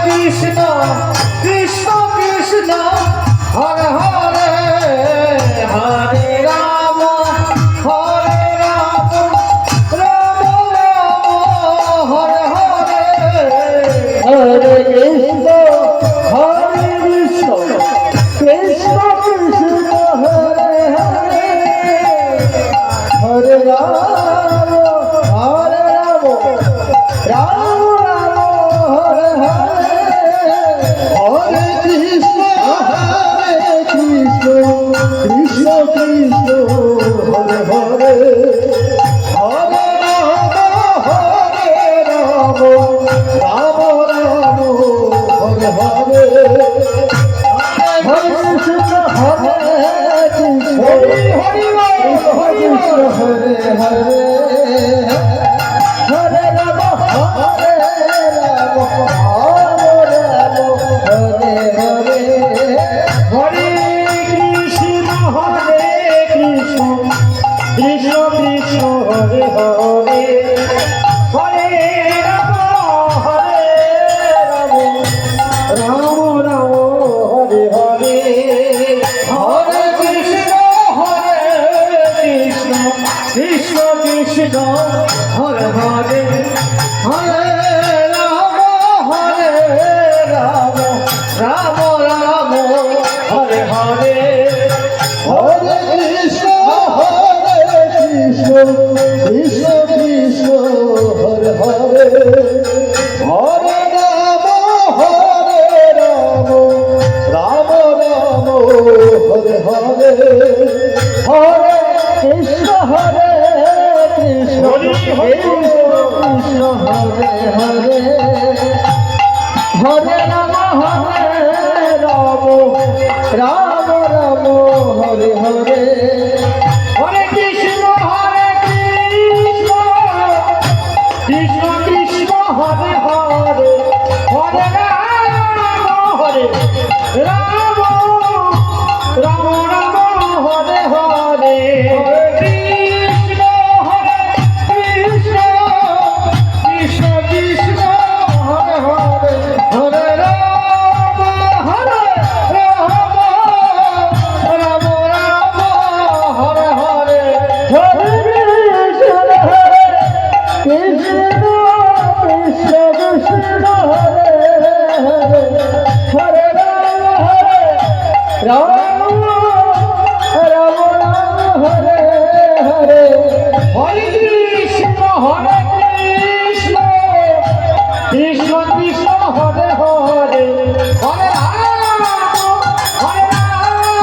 Krishna Krishna Krishna Hare Hare Hare Ram Hare Ram Ram Ram Hare Hare Hare Krishna Hare Krishna Krishna Krishna Hare Hare Hare Ram Hare Ram Ram Krishna Krishna Hare Hare Hare Rama Hare Rama Rama Rama Hare Hare Hare Krishna Krishna Krishna Hare Hare Hare Rama Hare Rama Rama Rama Hare Hare Hare Krishna Hare Krishna Krishna Hare Hare Hare Rama Hare Rama Rama Rama Hare Hare Hare Krishna Krishna Krishna Hare Hare Hare Rama Hare Rama Rama Rama Hare Hare Krishna Krishna Hare Hare